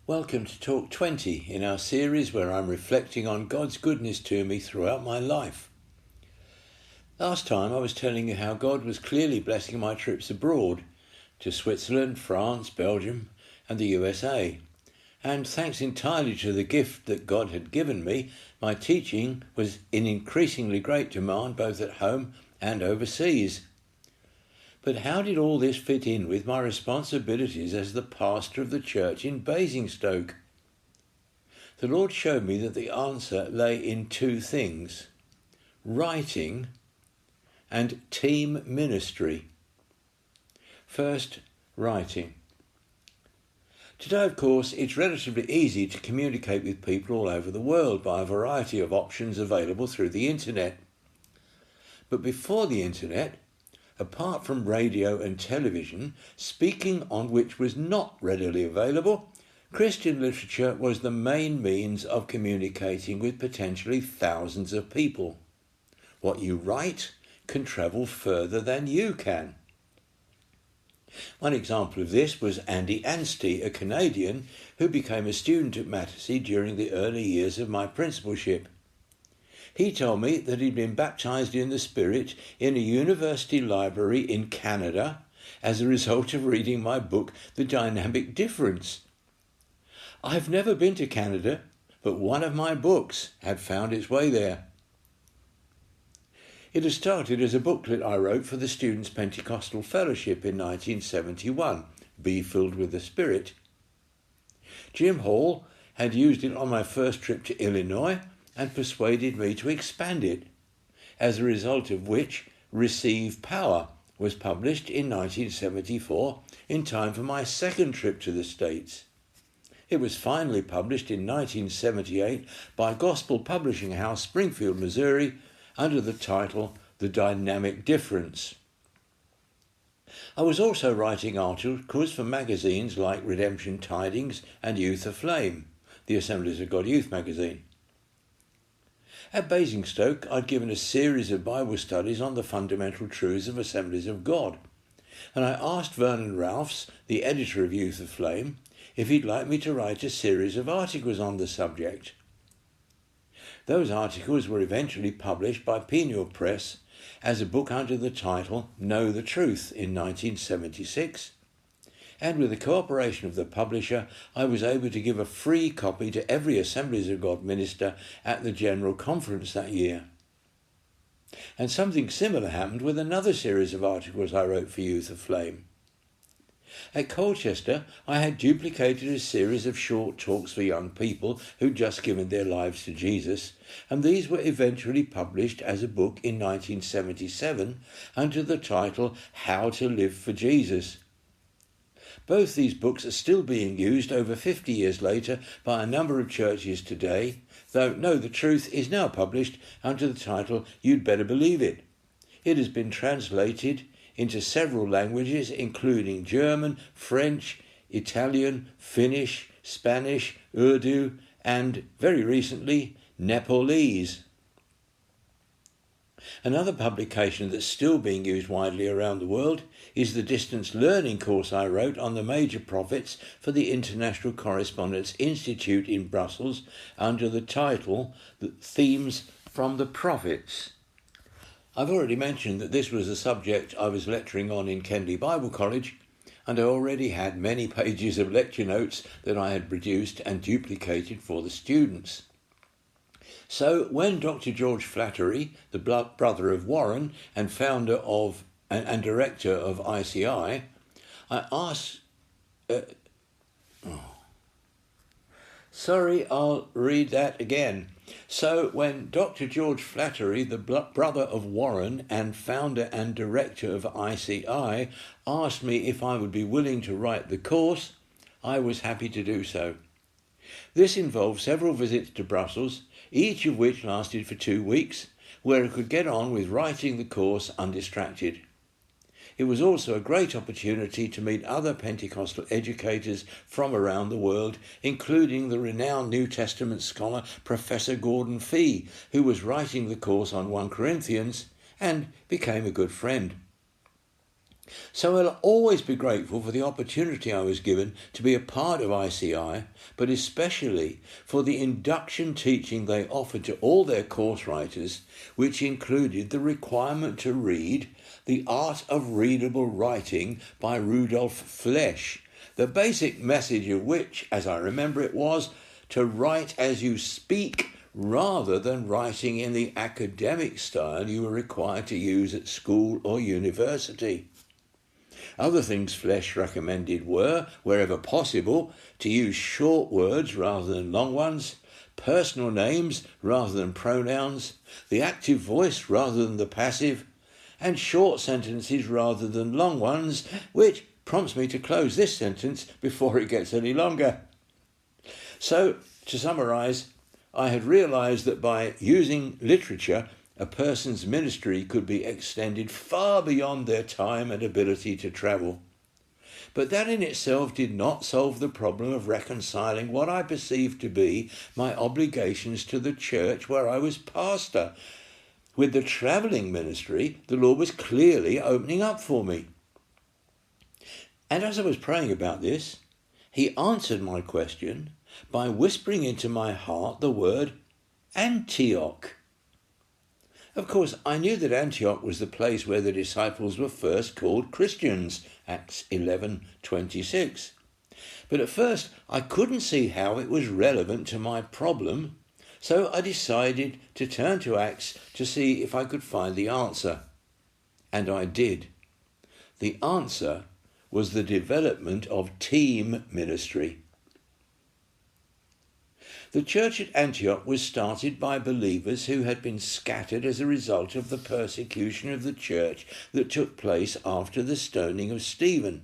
Welcome to Talk 20 in our series where I'm reflecting on God's goodness to me throughout my life. Last time I was telling you how God was clearly blessing my trips abroad to Switzerland, France, Belgium and the USA. And thanks entirely to the gift that God had given me, my teaching was in increasingly great demand both at home and overseas. But how did all this fit in with my responsibilities as the pastor of the church in Basingstoke? The Lord showed me that the answer lay in two things: writing and team ministry. First, writing. Today, of course, it's relatively easy to communicate with people all over the world by a variety of options available through the internet. But before the internet, apart from radio and television, speaking on which was not readily available, Christian literature was the main means of communicating with potentially thousands of people. What you write can travel further than you can. One example of this was Andy Anstey, a Canadian who became a student at Battersea during the early years of my principalship. He told me that he'd been baptized in the Spirit in a university library in Canada as a result of reading my book, The Dynamic Difference. I've never been to Canada, but one of my books had found its way there. It had started as a booklet I wrote for the Students' Pentecostal Fellowship in 1971, Be Filled with the Spirit. Jim Hall had used it on my first trip to Illinois and persuaded me to expand it, as a result of which Receive Power was published in 1974 in time for my second trip to the States. It was finally published in 1978 by Gospel Publishing House, Springfield, Missouri, under the title The Dynamic Difference. I was also writing articles for magazines like Redemption Tidings and Youth Aflame, the Assemblies of God Youth magazine. At Basingstoke, I'd given a series of Bible studies on the fundamental truths of Assemblies of God, and I asked Vernon Ralphs, the editor of Youth Aflame, if he'd like me to write a series of articles on the subject. Those articles were eventually published by Peniel Press as a book under the title Know the Truth in 1976, and with the cooperation of the publisher, I was able to give a free copy to every Assemblies of God minister at the General Conference that year. And something similar happened with another series of articles I wrote for Youth Aflame. At Colchester, I had duplicated a series of short talks for young people who'd just given their lives to Jesus, and these were eventually published as a book in 1977 under the title How to Live for Jesus. Both these books are still being used over 50 years later by a number of churches today, though Know the Truth is now published under the title You'd Better Believe It. It has been translated into several languages, including German, French, Italian, Finnish, Spanish, Urdu, and, very recently, Nepalese. Another publication that's still being used widely around the world is the distance learning course I wrote on the major prophets for the International Correspondence Institute in Brussels under the title Themes from the Prophets. I've already mentioned that this was a subject I was lecturing on in Kenley Bible College, and I already had many pages of lecture notes that I had produced and duplicated for the students. So when Dr. George Flattery, the brother of Warren and founder of and director of ICI, I asked... I'll read that again. So when Dr. George Flattery, the brother of Warren and founder and director of ICI, asked me if I would be willing to write the course, I was happy to do so. This involved several visits to Brussels, each of which lasted for 2 weeks, where I could get on with writing the course undistracted. It was also a great opportunity to meet other Pentecostal educators from around the world, including the renowned New Testament scholar Professor Gordon Fee, who was writing the course on 1 Corinthians and became a good friend. So I'll always be grateful for the opportunity I was given to be a part of ICI, but especially for the induction teaching they offered to all their course writers, which included the requirement to read The Art of Readable Writing by Rudolf Flesch, the basic message of which, as I remember it, was to write as you speak rather than writing in the academic style you were required to use at school or university. Other things Flesch recommended were, wherever possible, to use short words rather than long ones, personal names rather than pronouns, the active voice rather than the passive, and short sentences rather than long ones, which prompts me to close this sentence before it gets any longer. So, to summarise, I had realised that by using literature, a person's ministry could be extended far beyond their time and ability to travel. But that in itself did not solve the problem of reconciling what I perceived to be my obligations to the church where I was pastor. With the travelling ministry, the Lord was clearly opening up for me. And as I was praying about this, he answered my question by whispering into my heart the word Antioch. Of course, I knew that Antioch was the place where the disciples were first called Christians, Acts 11:26. But at first, I couldn't see how it was relevant to my problem, so I decided to turn to Acts to see if I could find the answer. And I did. The answer was the development of team ministry. The church at Antioch was started by believers who had been scattered as a result of the persecution of the church that took place after the stoning of Stephen.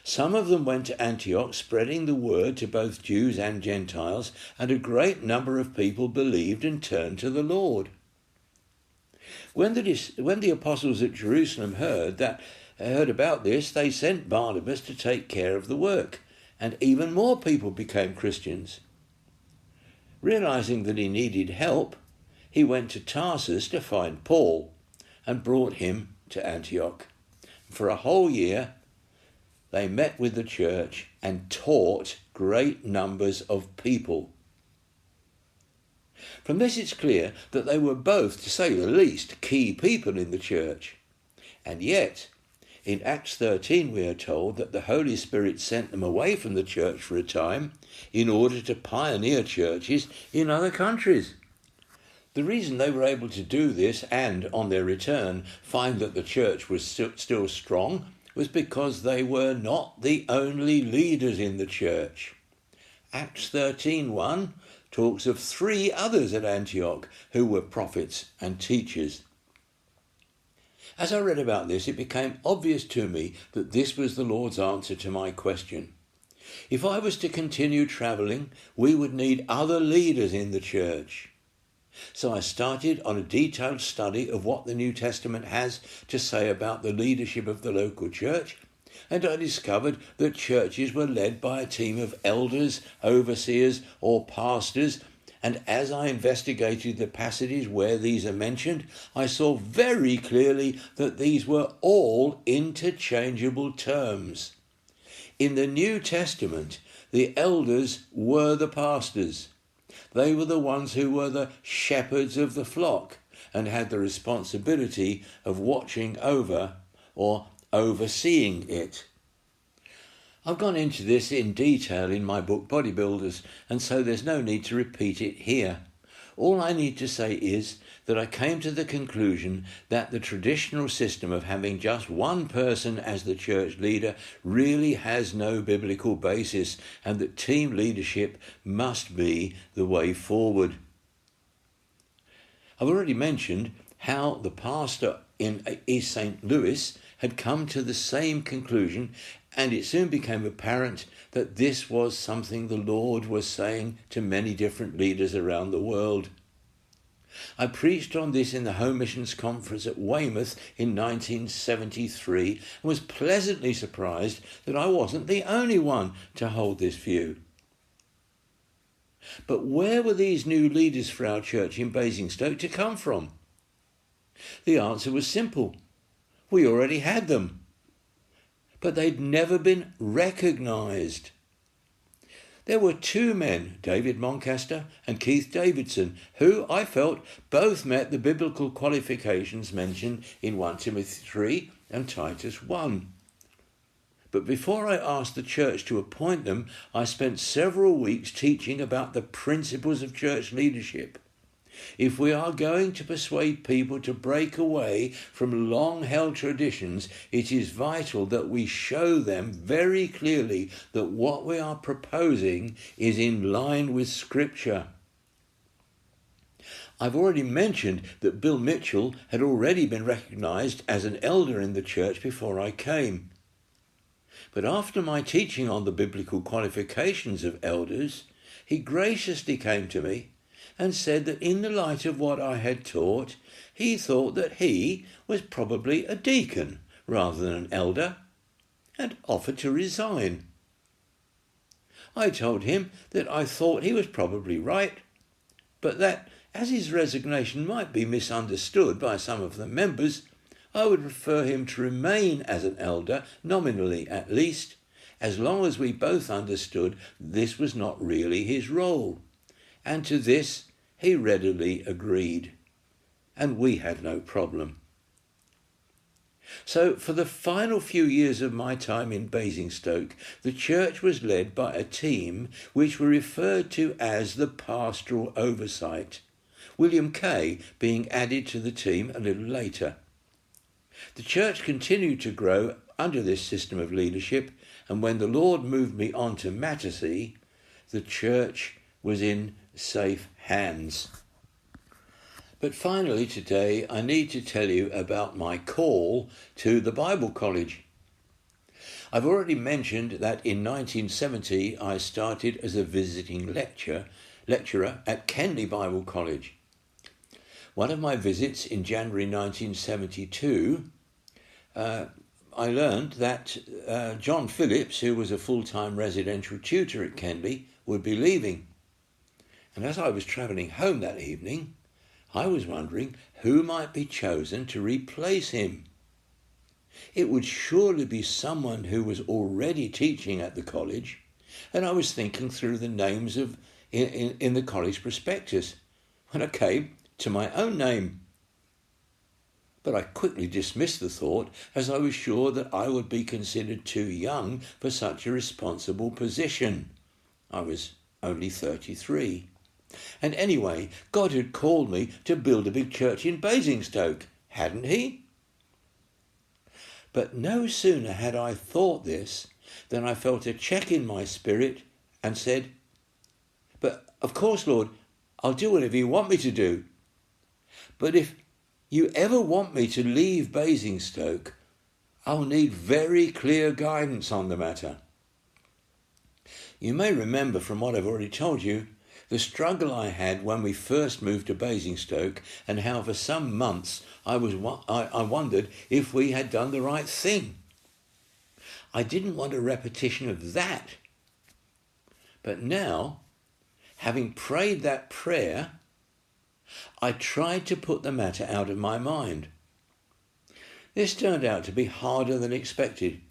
Some of them went to Antioch spreading the word to both Jews and Gentiles, and a great number of people believed and turned to the Lord. When the apostles at Jerusalem heard about this, they sent Barnabas to take care of the work, and even more people became Christians. Realizing that he needed help, he went to Tarsus to find Paul and brought him to Antioch. For a whole year, they met with the church and taught great numbers of people. From this it's clear that they were both, to say the least, key people in the church. And yet, in Acts 13 we are told that the Holy Spirit sent them away from the church for a time in order to pioneer churches in other countries. The reason they were able to do this and, on their return, find that the church was still strong was because they were not the only leaders in the church. Acts 13:1 talks of 3 others at Antioch who were prophets and teachers. As I read about this, it became obvious to me that this was the Lord's answer to my question. If I was to continue travelling, we would need other leaders in the church. So I started on a detailed study of what the New Testament has to say about the leadership of the local church, and I discovered that churches were led by a team of elders, overseers, or pastors. And as I investigated the passages where these are mentioned, I saw very clearly that these were all interchangeable terms. In the New Testament, the elders were the pastors. They were the ones who were the shepherds of the flock and had the responsibility of watching over or overseeing it. I've gone into this in detail in my book Bodybuilders, and so there's no need to repeat it here. All I need to say is that I came to the conclusion that the traditional system of having just one person as the church leader really has no biblical basis, and that team leadership must be the way forward. I've already mentioned how the pastor in East St. Louis had come to the same conclusion, and it soon became apparent that this was something the Lord was saying to many different leaders around the world. I preached on this in the Home Missions Conference at Weymouth in 1973 and was pleasantly surprised that I wasn't the only one to hold this view. But where were these new leaders for our church in Basingstoke to come from? The answer was simple. We already had them. but they'd never been recognised. There were two men, David Moncaster and Keith Davidson, who I felt both met the biblical qualifications mentioned in 1 Timothy 3 and Titus 1. But before I asked the church to appoint them, I spent several weeks teaching about the principles of church leadership. If we are going to persuade people to break away from long-held traditions, it is vital that we show them very clearly that what we are proposing is in line with Scripture. I've already mentioned that Bill Mitchell had already been recognised as an elder in the church before I came. But after my teaching on the biblical qualifications of elders, he graciously came to me and said that in the light of what I had taught, he thought that he was probably a deacon rather than an elder, and offered to resign. I told him that I thought he was probably right, but that as his resignation might be misunderstood by some of the members, I would prefer him to remain as an elder, nominally at least, as long as we both understood this was not really his role. And to this he readily agreed, and we had no problem. So for the final few years of my time in Basingstoke, the church was led by a team which were referred to as the pastoral oversight, William Kay being added to the team a little later. The church continued to grow under this system of leadership, and when the Lord moved me on to Mattersey, the church was in safe hands. But finally today, I need to tell you about my call to the Bible College. I've already mentioned that in 1970 I started as a visiting lecturer at Kenley Bible College. One of my visits in January 1972, I learned that John Phillips, who was a full-time residential tutor at Kenley, would be leaving. And as I was travelling home that evening, I was wondering who might be chosen to replace him. It would surely be someone who was already teaching at the college, and I was thinking through the names in the college prospectus when I came to my own name. But I quickly dismissed the thought, as I was sure that I would be considered too young for such a responsible position. I was only 33. And anyway, God had called me to build a big church in Basingstoke, hadn't he? But no sooner had I thought this than I felt a check in my spirit and said, "But of course, Lord, I'll do whatever you want me to do. But if you ever want me to leave Basingstoke, I'll need very clear guidance on the matter." You may remember from what I've already told you, the struggle I had when we first moved to Basingstoke, and how for some months I wondered if we had done the right thing. I didn't want a repetition of that. But now, having prayed that prayer, I tried to put the matter out of my mind. This turned out to be harder than expected,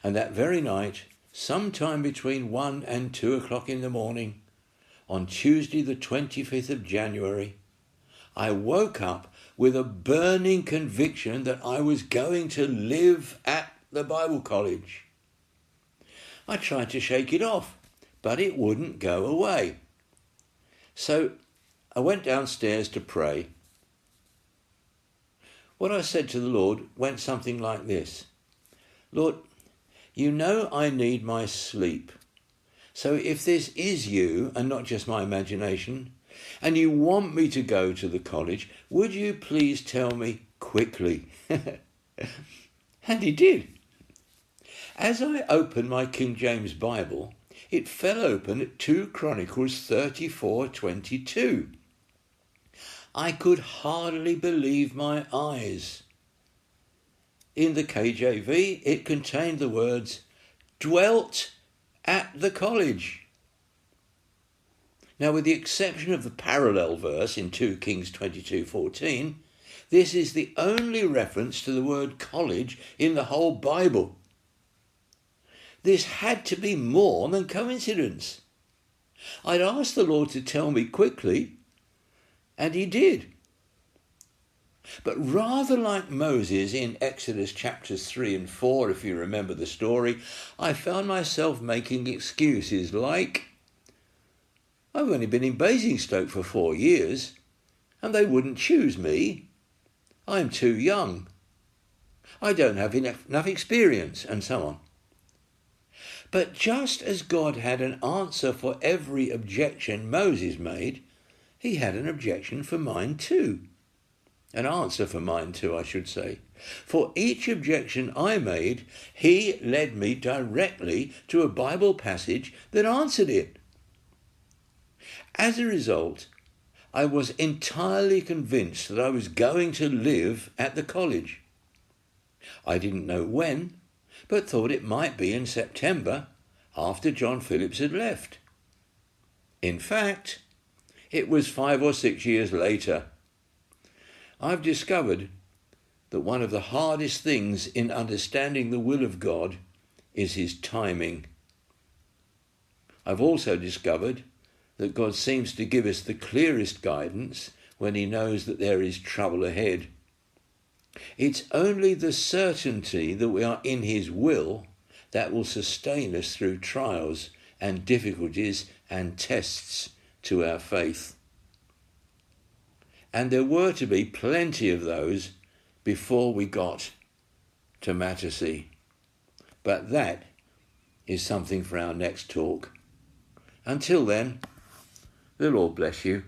and that very night, sometime between 1 and 2 o'clock in the morning, on Tuesday the 25th of January, I woke up with a burning conviction that I was going to live at the Bible College. I tried to shake it off, but it wouldn't go away. So I went downstairs to pray. What I said to the Lord went something like this: "Lord, you know I need my sleep. So if this is you and not just my imagination, and you want me to go to the college, would you please tell me quickly?" And he did. As I opened my King James Bible, it fell open at 2 Chronicles 34:22. I could hardly believe my eyes. In the KJV, it contained the words, "dwelt at the college." Now, with the exception of the parallel verse in 2 Kings 22:14, this is the only reference to the word college in the whole Bible. this had to be more than coincidence. I'd asked the Lord to tell me quickly, and he did. But rather like Moses in Exodus chapters 3 and 4, if you remember the story, I found myself making excuses like, I've only been in Basingstoke for 4 years, and they wouldn't choose me. I'm too young. I don't have enough experience, and so on. But just as God had an answer for every objection Moses made, he had an objection for mine too. An answer for mine too, I should say. For each objection I made, he led me directly to a Bible passage that answered it. As a result, I was entirely convinced that I was going to live at the college. I didn't know when, but thought it might be in September, after John Phillips had left. In fact, it was 5 or 6 years later. I've discovered that one of the hardest things in understanding the will of God is his timing. I've also discovered that God seems to give us the clearest guidance when he knows that there is trouble ahead. It's only the certainty that we are in his will that will sustain us through trials and difficulties and tests to our faith. And there were to be plenty of those before we got to Mattersea. But that is something for our next talk. Until then, the Lord bless you.